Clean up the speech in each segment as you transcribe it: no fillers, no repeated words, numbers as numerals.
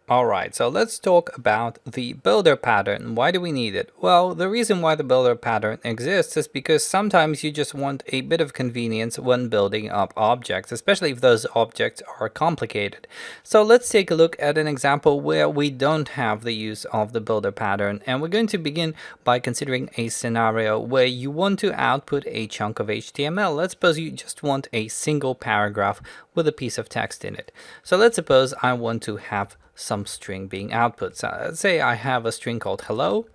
Alright, so let's talk about the builder pattern. Why do we need it? Well, the reason why the builder pattern exists is because sometimes you just want a bit of convenience when building up objects, especially if those objects are complicated. So let's take a look at an example where we don't have the use of the builder pattern, and we're going to begin by considering a scenario where you want to output a chunk of HTML. Let's suppose you just want a single paragraph with a piece of text in it. So let's suppose I want to have some string being output. So let's say I have a string called hello,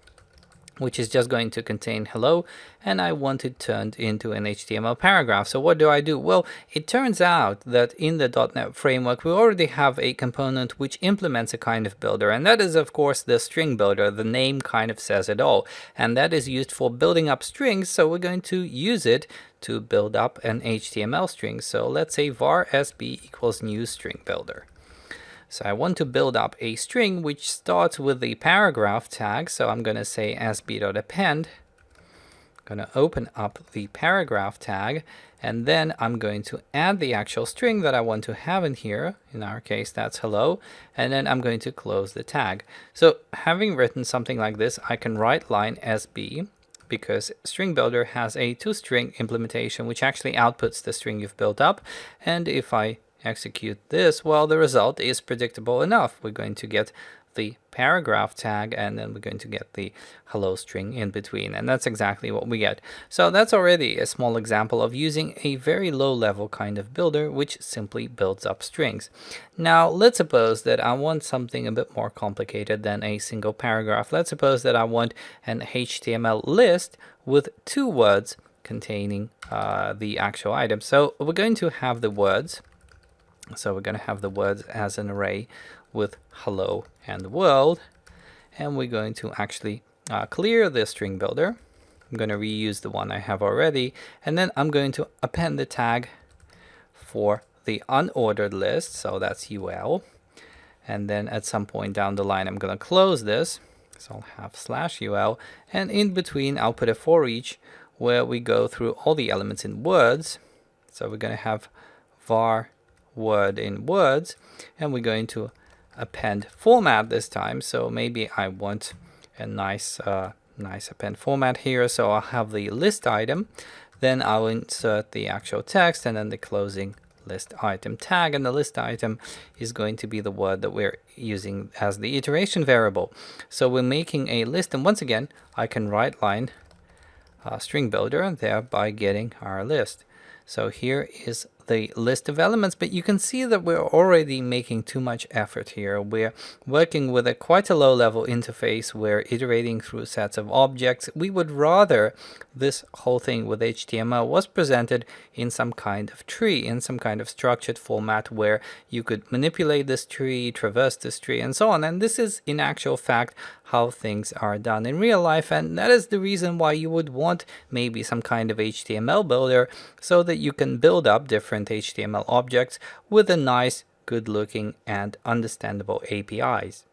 which is just going to contain hello, and I want it turned into an HTML paragraph. So what do? Well, it turns out that in the .NET framework, we already have a component which implements a kind of builder, and that is, of course, the string builder. The name kind of says it all, and that is used for building up strings, so we're going to use it to build up an HTML string. So let's say var sb equals new string builder. So I want to build up a string which starts with the paragraph tag. So I'm going to say sb.append. I'm going to open up the paragraph tag, and then I'm going to add the actual string that I want to have in here. In our case, that's hello. And then I'm going to close the tag. So having written something like this, I can write line sb, because string builder has a toString implementation which actually outputs the string you've built up. And if I execute this, well, the result is predictable enough. We're going to get the paragraph tag, and then we're going to get the hello string in between, and that's exactly what we get. So that's already a small example of using a very low level kind of builder which simply builds up strings. Now let's suppose that I want something a bit more complicated than a single paragraph. Let's suppose that I want an HTML list with 2 words containing the actual item. So we're going to have the words. So we're going to have the words as an array with hello and world, and we're going to actually clear the string builder. I'm going to reuse the one I have already, and then I'm going to append the tag for the unordered list, so that's ul, and then at some point down the line I'm going to close this, so I'll have /ul, and in between I'll put a for each where we go through all the elements in words. So we're going to have var word in words, and we're going to append format this time. So maybe I want a nice append format here. So I'll have the list item, then I'll insert the actual text, and then the closing list item tag, and the list item is going to be the word that we're using as the iteration variable. So we're making a list, and once again I can write line string builder, and thereby getting our list. So here is the list of elements, but you can see that we're already making too much effort here. We're working with quite a low level interface. We're iterating through sets of objects. We would rather this whole thing with HTML was presented in some kind of tree, in some kind of structured format where you could manipulate this tree, traverse this tree, and so on. And this is in actual fact how things are done in real life, and that is the reason why you would want maybe some kind of HTML builder, so that you can build up different HTML objects with a nice, good looking and understandable APIs.